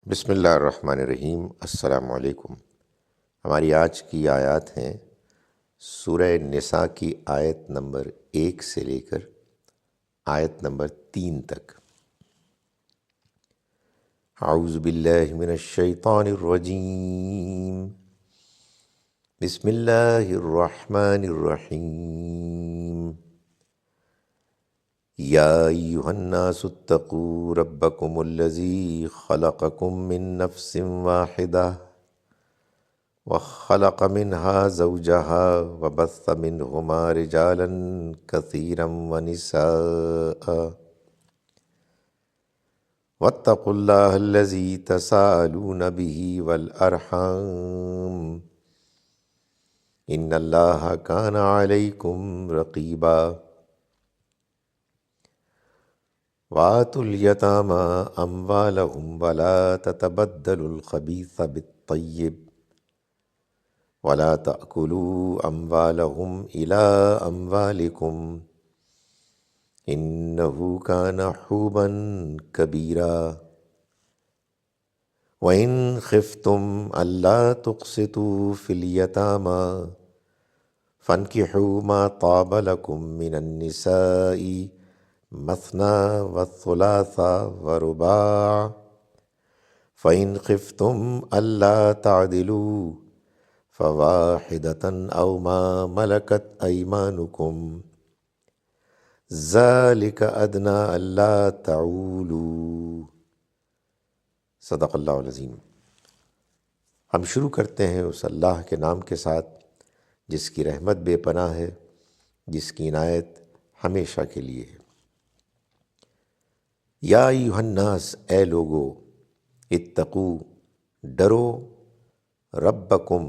بسم اللہ الرحمن الرحیم۔ السلام علیکم۔ ہماری آج کی آیات ہیں سورہ نساء کی آیت نمبر 1 سے لے کر آیت نمبر 3 تک۔ اعوذ باللہ من الشیطان الرجیم، بسم اللہ الرحمن الرحیم۔ یا ایہا الناس اتقوا ربکم الذی خلقکم من نفس واحدہ وخلق منها زوجها وبث منهما رجالا كثيرا ونساء واتقوا الله الذي تساءلون به والأرحام إن الله كان عليكم رقيبا وآتوا اليتامى أموالهم ولا تتبدلوا الخبيث بالطيب ولا تأكلوا أموالهم إلى أموالكم إنه كان حوبا كبيرا وإن خفتم ألا تقسطوا في اليتامى فانكحوا ما طاب لكم من النساء مثنى وثلاث ورباع فإن خفتم ألا تعدلوا فواحدة أو ما ملكت أيمانكم ذلك أدنى ألا تعولوا۔ صدق اللہ العظیم۔ ہم شروع کرتے ہیں اس اللہ کے نام کے ساتھ جس کی رحمت بے پناہ ہے، جس کی عنایت ہمیشہ کے لیے ہے۔ یا ایھا الناس، اے لوگو، اتقو، ڈرو، ربکم،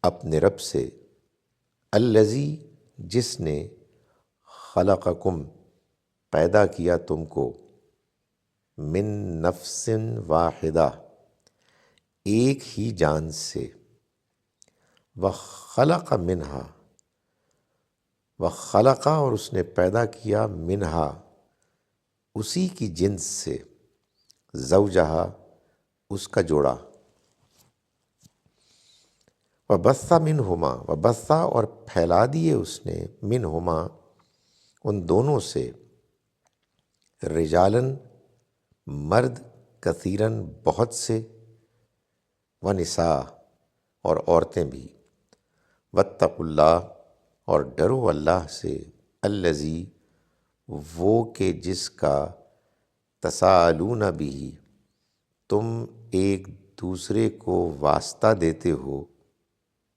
اپنے رب سے، الذی، جس نے، خلقکم، پیدا کیا تم کو، من نفس واحدہ، ایک ہی جان سے، وخلق منہا، وخلق، اور اس نے پیدا کیا، منہا، اسی کی جنس سے، زوجہا، اس کا جوڑا، وبث منہما، وبث، اور پھیلا دیے اس نے، منہما، ان دونوں سے، رجالن، مرد، کثیرن، بہت سے، ونساء، اور عورتیں بھی، واتقوا اللہ، اور ڈرو اللہ سے، الذی، وہ کہ جس کا، تساءلون بھی، تم ایک دوسرے کو واسطہ دیتے ہو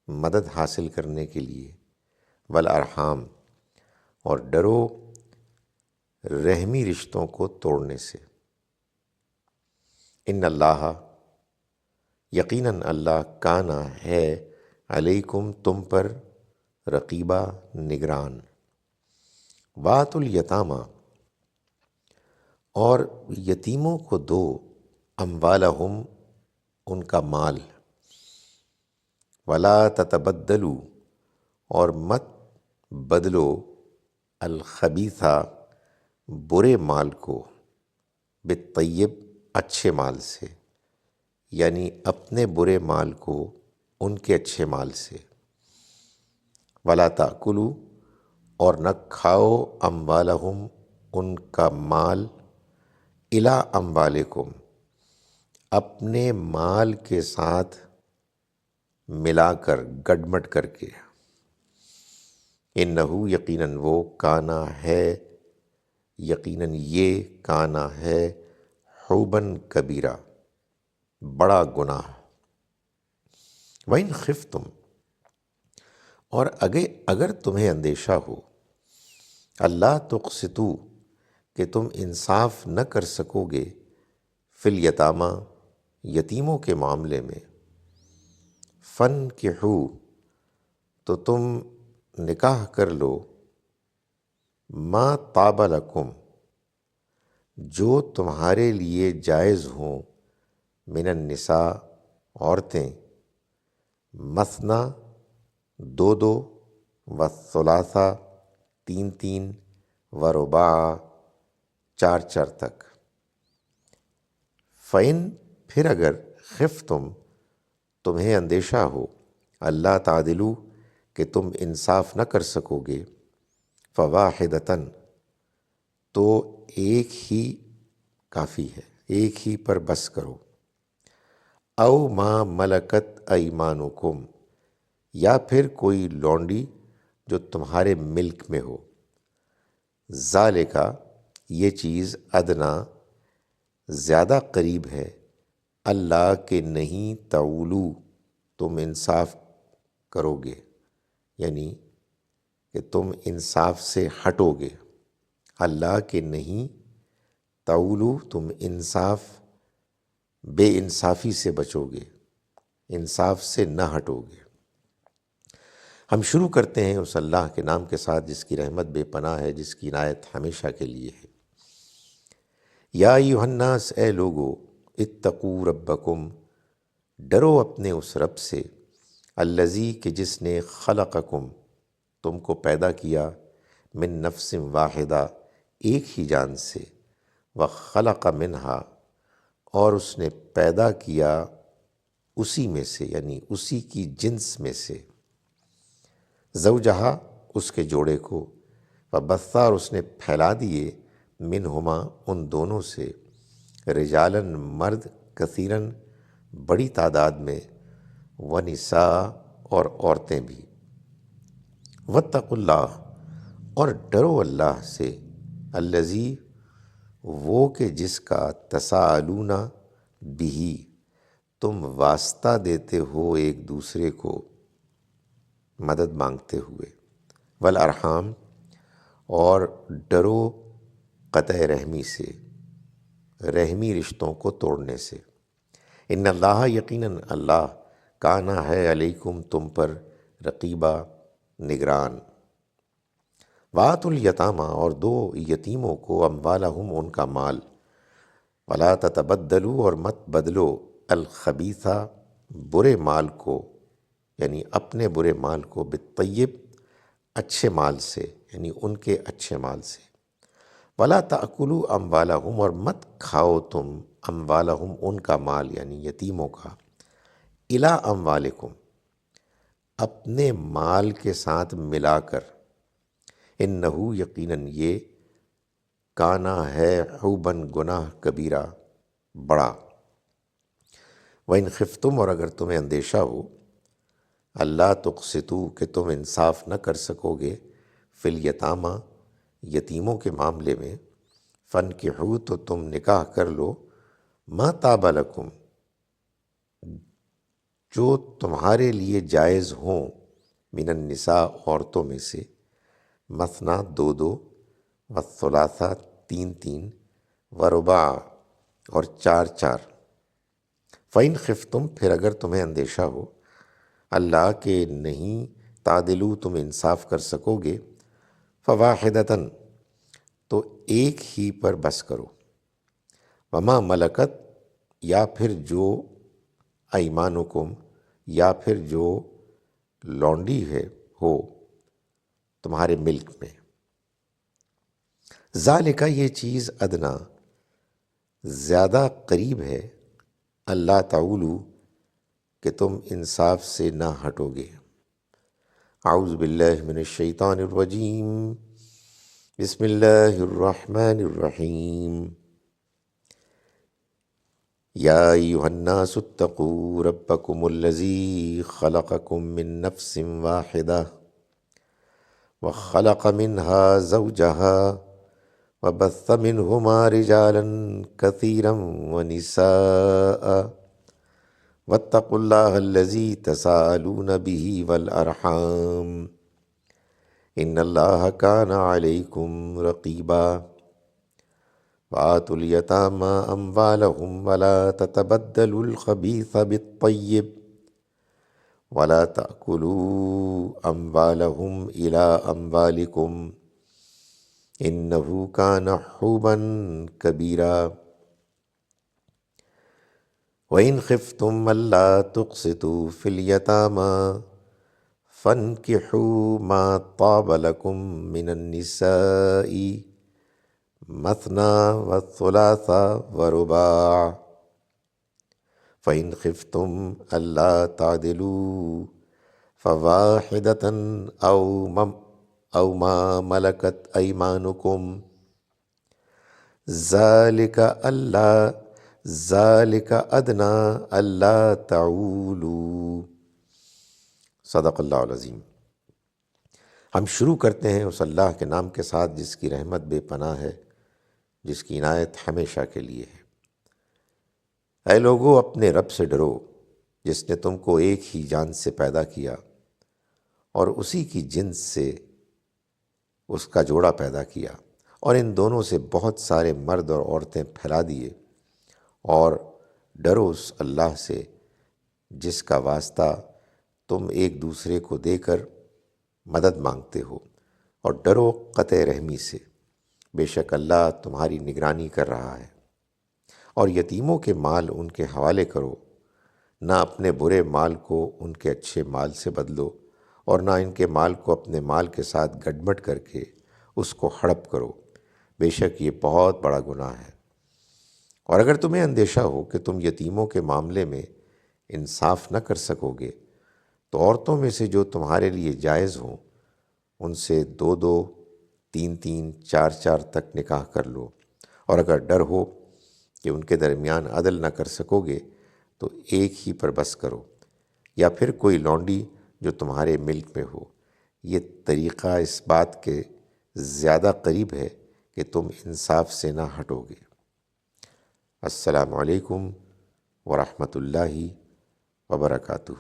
مدد حاصل کرنے کے لیے، والارحام، اور ڈرو رحمی رشتوں کو توڑنے سے۔ ان اللہ، یقیناً اللہ، کانا، ہے، علیکم، تم پر، رقیبہ، نگران۔ وآتوا الیتامى، اور یتیموں کو دو، اموالہم، ان کا مال، ولا تتبدلوا، اور مت بدلو، الخبیثہ، برے مال کو، بالطیب، اچھے مال سے، یعنی اپنے برے مال کو ان کے اچھے مال سے، ولا تأکلوا، اور نہ کھاؤ، اموالہم، ان کا مال، الی اموالکم، اپنے مال کے ساتھ ملا کر، گڈمڈ کر کے، انہو، یقیناً وہ، کانا، ہے، یقیناً یہ، کانا، ہے، حوباً کبیرہ، بڑا گناہ۔ وَإِنْ خِفْتُمْ، اور اگر تمہیں اندیشہ ہو، اللہ تقسطوا، کہ تم انصاف نہ کر سکو گے، فی الیتامى، یتیموں کے معاملے میں، فانکحوا، تو تم نکاح کر لو، ما طاب لکم، جو تمہارے لیے جائز ہوں، من النساء، عورتیں، مثنی، دو دو، وثلاثہ، تین تین، ورباع، چار چار تک۔ فَإِن، پھر اگر تمہیں اندیشہ ہو اللہ تعدلو کہ تم انصاف نہ کر سکو گے، فواحدتاً تو ایک ہی کافی ہے، ایک ہی پر بس کرو، او ما ملکت ایمانکم یا پھر کوئی لونڈی جو تمہارے ملک میں ہو، ذالکا یہ چیز ادنا زیادہ قریب ہے، اللہ کہ نہیں تعولو تم انصاف کرو گے، یعنی کہ تم انصاف سے ہٹو گے، اللہ کہ نہیں تعولو تم بے انصافی سے بچو گے، انصاف سے نہ ہٹو گے۔ ہم شروع کرتے ہیں اس اللہ کے نام کے ساتھ جس کی رحمت بے پناہ ہے، جس کی عنایت ہمیشہ کے لیے ہے۔ یا ایھا الناس اے لوگو، اتقوا ربکم ڈرو اپنے اس رب سے، الذی کہ جس نے خلقکم تم کو پیدا کیا، من نفس واحدہ ایک ہی جان سے، وخلق منہا اور اس نے پیدا کیا اسی میں سے، یعنی اسی کی جنس میں سے، زوجہا اس کے جوڑے کو، وبث اور اس نے پھیلا دیے، منہما ان دونوں سے، رجالاً مرد، کثیراً بڑی تعداد میں، ونساء اور عورتیں بھی، واتقوا اللہ اور ڈرو اللہ سے، الذی وہ کہ جس کا تساءلون بہ تم واسطہ دیتے ہو ایک دوسرے کو مدد مانگتے ہوئے، والارحام اور ڈرو قطع رحمی سے، رحمی رشتوں کو توڑنے سے، ان اللہ یقیناً اللہ کانا ہے علیکم تم پر رقیبہ نگران، وآتوا الیتامی اور دو یتیموں کو، اموالہم ان کا مال، ولا تتبدلوا اور مت بدلو، الخبیثہ برے مال کو، یعنی اپنے برے مال کو، بالطیب اچھے مال سے، یعنی ان کے اچھے مال سے، ولا تأکلوا اموالہم اور مت کھاؤ تم اموالہم ان کا مال، یعنی یتیموں کا، الی اموالکم اپنے مال کے ساتھ ملا کر، انہو یقیناً یہ، کانا ہے حوباً گناہ، کبیرہ بڑا، وَإِنْ خفتم اور اگر تمہیں اندیشہ ہو، اللہ تقسطوا کہ تم انصاف نہ کر سکو گے، فی الیتامی یتیموں کے معاملے میں، فانکحوا تو تم نکاح کر لو، ما طاب لکم جو تمہارے لیے جائز ہوں، من النساء عورتوں میں سے، مثنی دو دو، والثلاثہ تین تین، ورباع اور چار چار، فَإِنْ خفتم پھر اگر تمہیں اندیشہ ہو، اللہ کہ نہیں تعدلوا تم انصاف کر سکو گے، فواحدتاً تو ایک ہی پر بس کرو، وما ملکت یا پھر جو، ایمانکم یا پھر جو لونڈی ہو تمہارے ملک میں، ذالکہ یہ چیز ادنا زیادہ قریب ہے، اللہ تعولو کہ تم انصاف سے نہ ہٹو گے۔ اعوذ باللہ من الشیطان الرجیم، بسم اللہ الرحمن الرحیم، یا ایھا الناس اتقوا ربکم الذی خلقکم من نفس واحدہ وخلق منها زوجها وبث منہما رجالا کثیرا ونساء واتقوا اللہ الذی تساءلون بہ والارحام ان اللہ کان علیکم رقیبا، وآتوا الیتامی اموالہم ولا تتبدلوا الخبیث بالطیب ولا تأکلوا اموالہم الی اموالکم انہ کان حوبا کبیرا، وَإِنْ خفتم أَلَّا تُقْسِطُوا فِي الْيَتَامَى فَانكِحُوا مَا طَابَ لَكُم مِّنَ النِّسَاءِ مَثْنَىٰ وَثُلَاثَ وَرُبَاعَ، فَإِنْ خِفْتُمْ أَلَّا تَعْدِلُوا فَوَاحِدَةً أَوْ مَا مَلَكَتْ أَيْمَانُكُمْ ذَلِكَ أَدْنَىٰ أَلَّا تَعُولُوا۔ صدق اللہ العظیم۔ ہم شروع کرتے ہیں اس اللہ کے نام کے ساتھ جس کی رحمت بے پناہ ہے، جس کی عنایت ہمیشہ کے لیے ہے۔ اے لوگو، اپنے رب سے ڈرو جس نے تم کو ایک ہی جان سے پیدا کیا اور اسی کی جنس سے اس کا جوڑا پیدا کیا، اور ان دونوں سے بہت سارے مرد اور عورتیں پھیلا دیے، اور ڈرو اس اللہ سے جس کا واسطہ تم ایک دوسرے کو دے کر مدد مانگتے ہو، اور ڈرو قطع رحمی سے، بے شک اللہ تمہاری نگرانی کر رہا ہے۔ اور یتیموں کے مال ان کے حوالے کرو، نہ اپنے برے مال کو ان کے اچھے مال سے بدلو، اور نہ ان کے مال کو اپنے مال کے ساتھ گڈمٹ کر کے اس کو ہڑپ کرو، بے شک یہ بہت بڑا گناہ ہے۔ اور اگر تمہیں اندیشہ ہو کہ تم یتیموں کے معاملے میں انصاف نہ کر سکو گے، تو عورتوں میں سے جو تمہارے لیے جائز ہوں ان سے 2 3 4 تک نکاح کر لو، اور اگر ڈر ہو کہ ان کے درمیان عدل نہ کر سکو گے تو ایک ہی پر بس کرو، یا پھر کوئی لونڈی جو تمہارے ملک میں ہو۔ یہ طریقہ اس بات کے زیادہ قریب ہے کہ تم انصاف سے نہ ہٹو گے۔ السلام علیکم ورحمۃ اللہ وبرکاتہ۔